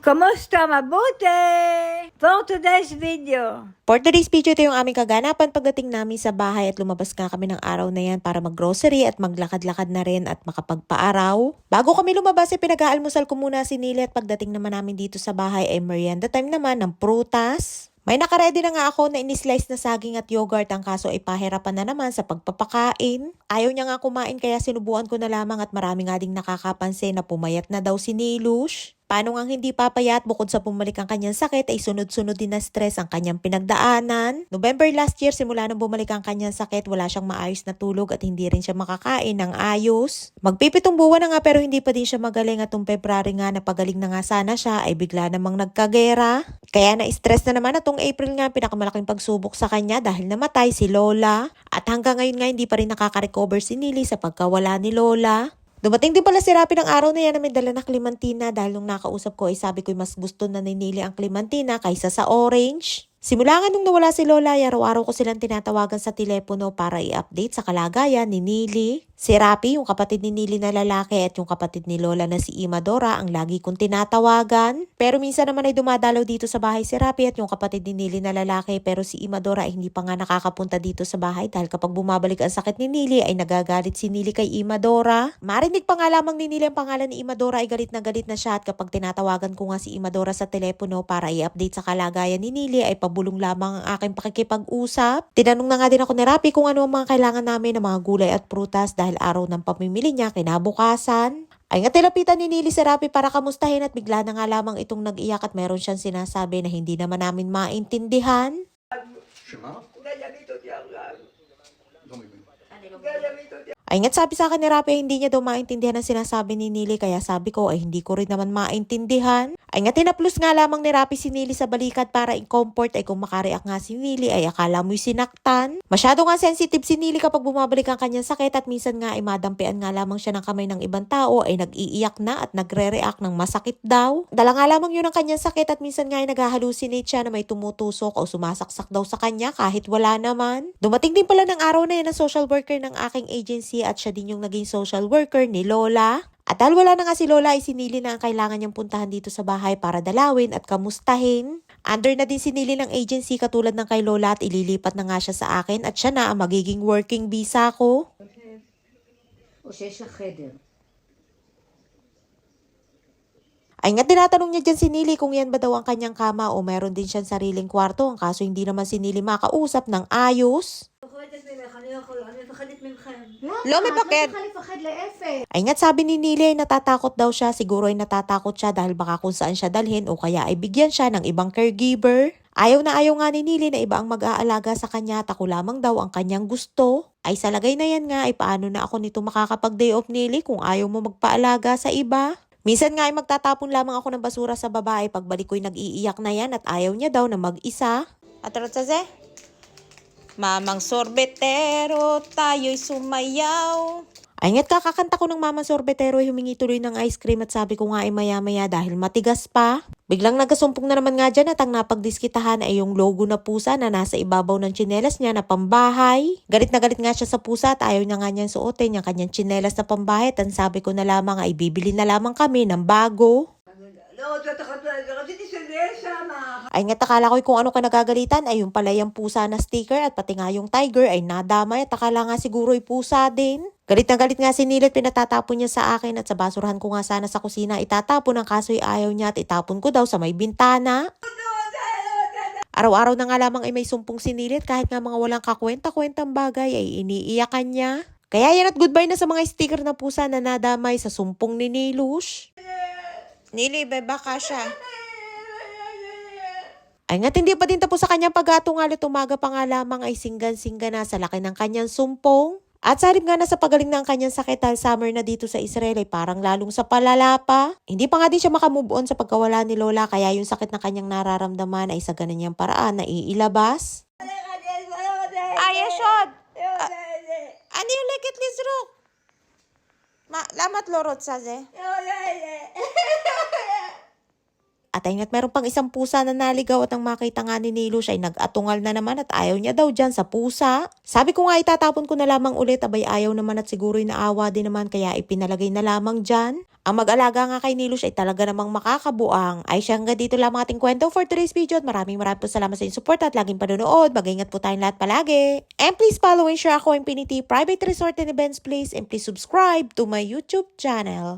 Kumusta? Mabuti! For today's video. For today's video, ito yung aming kaganapan pagdating namin sa bahay at lumabas nga kami ng araw na yan para mag-grocery at maglakad-lakad na rin at makapagpaaraw. Bago kami lumabas, pinag-aalmusal ko muna si Nili at pagdating naman namin dito sa bahay ay merienda time naman ng prutas. May nakaredy na nga ako na inislice na saging at yogurt, ang kaso ay pahirapan na naman sa pagpapakain. Ayaw niya nga kumain kaya sinubuan ko na lamang at marami nga ding nakakapansin na pumayat na daw si Nilush. Paano nga hindi papayat bukod sa bumalik ang kanyang sakit ay sunod-sunod din na stress ang kanyang pinagdaanan. November last year, simula nang bumalik ang kanyang sakit, wala siyang maayos na tulog at hindi rin siya makakain ng ayos. Magpipitong buwan na nga pero hindi pa din siya magaling at February nga napagaling na nga sana siya ay bigla namang nagkagera. Kaya na-stress na naman atong April nga pinakamalaking pagsubok sa kanya dahil namatay si Lola. At hanggang ngayon nga hindi pa rin nakaka-recover si Nili sa pagkawala ni Lola. Dumating din pala si Rapi ng araw na yan na may dala na Clementina dahil nung nakausap ko ay sabi ko mas gusto na ni Nili ang Clementina kaysa sa orange. Simula nga nung nawala si Lola, araw-araw ko silang tinatawagan sa telepono para i-update sa kalagayan ni Nili. Si Rapi, yung kapatid ni Nili na lalaki at yung kapatid ni Lola na si Imadora ang lagi kong tinatawagan. Pero minsan naman ay dumadalaw dito sa bahay si Rapi at yung kapatid ni Nili na lalaki pero si Imadora ay hindi pa nga nakakapunta dito sa bahay dahil kapag bumabalik ang sakit ni Nili ay nagagalit si Nili kay Imadora. Marinig pa nga lamang ni Nili ang pangalan ni Imadora ay galit na siya at kapag tinatawagan ko nga si Imadora sa telepono para i-update sa kalagayan ni Nili ay pabulong lamang ang aking pakikipag-usap. Tinanong na nga din ako ni Rapi kung ano ang mga kailangan namin ng mga gulay at prutas dahil araw ng pamimili niya kinabukasan. Ay nga tilapitan ni Nili si Rapi para kamustahin at bigla na nga lamang itong nag-iyak at meron siyang sinasabi na hindi naman namin maintindihan. Ay nga't sabi sa akin ni Rapi hindi niya daw maintindihan ang sinasabi ni Nili kaya sabi ko ay hindi ko rin naman maintindihan. Ay nga tinaplos nga lamang ni Rapi si Nili sa balikat para i-comfort ay kung makareact nga si Nili ay akala mo'y sinaktan. Masyado nga sensitive si Nili kapag bumabalik ang kanyang sakit at minsan nga ay madampian nga lamang siya ng kamay ng ibang tao ay nag-iiyak na at nagre-react ng masakit daw. Dala nga lamang yun ang kanyang sakit at minsan nga ay nag-hallucinate siya na may tumutusok o sumasaksak daw sa kanya kahit wala naman. Dumating din pala ng araw na yan ang social worker ng aking agency at siya din yung naging social worker ni Lola. At dahil wala na nga si Lola ay si Nili na ang kailangan niyang puntahan dito sa bahay para dalawin at kamustahin. Under na din si Nili ng agency katulad ng kay Lola at ililipat na nga siya sa akin at siya na ang magiging working visa ko. או שיש לך חדר. Ay nga tinatanong niya dyan si Nili kung yan ba daw ang kanyang kama o meron din siyang sariling kwarto. Ang kaso hindi naman si Nili makausap ng ayos. לא, מפחד. את צריכה לפחד להפך. Ay nga't sabi ni Nili ay natatakot daw siya. Siguro ay natatakot siya dahil baka kung saan siya dalhin o kaya ay bigyan siya ng ibang caregiver. Ayaw na ayaw nga ni Nili na iba ang mag-aalaga sa kanya at ako lamang daw ang kanyang gusto. Ay sa lagay na yan nga ay paano na ako nito makakapag-day off Nili kung ayaw mo magpaalaga sa iba. Minsan nga ay magtatapon lamang ako ng basura sa babae pagbalik ko'y nag-iiyak na yan at ayaw niya daw na mag-isa. Atarotsaze? Mamang sorbetero, tayo'y sumayaw. Ay nga't kakakanta ko ng Mamang Sorbetero ay humingi tuloy ng ice cream at sabi ko nga ay maya-maya dahil matigas pa. Biglang nagasumpong na naman nga dyan at ang napagdiskitahan ay yung logo na pusa na nasa ibabaw ng tsinelas niya na pambahay. Galit na galit nga siya sa pusa at ayaw niya nga niyang suotin yung kanyang tsinelas na pambahay at sabi ko na lamang ay bibili na lamang kami ng bago. Ay nga akala ko kung ano ka nagagalitan ay yung pala yung pusa na sticker at pati nga yung tiger ay nadamay at akala nga siguro ay pusa din. Galit na galit nga si Nili at pinatatapon niya sa akin at sa basurahan ko nga sana sa kusina itatapon ang kaso'y ayaw niya at itapon ko daw sa may bintana. Araw-araw na nga lamang ay may sumpong si Nili at kahit nga mga walang kakwenta-kwentang bagay ay iniiyakan niya. Kaya yan at goodbye na sa mga sticker na pusa na nadamay sa sumpong ni Nilush. Nili, beba ka siya. Ay nga't hindi pa din tapos sa kanyang pag-atungalit, umaga pa nga lamang ay singgan-singga na sa laki ng kanyang sumpong. At sa halip nga na sa pagaling ng kanyang sakit dahil summer na dito sa Israel ay parang lalong sa palala pa. Hindi pa nga din siya makamove on sa pagkawala ni Lola kaya yung sakit na kanyang nararamdaman ay sa gananyang paraan na iilabas. Ayashod! Ano yung lekit lisrok? Lamat lorot saze? At ayun at meron pang isang pusa na naligaw at nang makita nga ni Nilo siya ay nag-atungal na naman at ayaw niya daw dyan sa pusa. Sabi ko nga itatapon ko na lamang ulit, abay ayaw naman at siguro naawa din naman kaya ipinalagay na lamang dyan. Ang mag-alaga nga kay Nilo siya ay talaga namang makakabuang. Ay siya hanggang dito lang ating kwento for today's video at maraming po salamat sa inyong support at laging panonood. Mag-ingat po tayong lahat palagi. And please follow and share ako Infinity Private Resort and Events please, and please subscribe to my YouTube channel.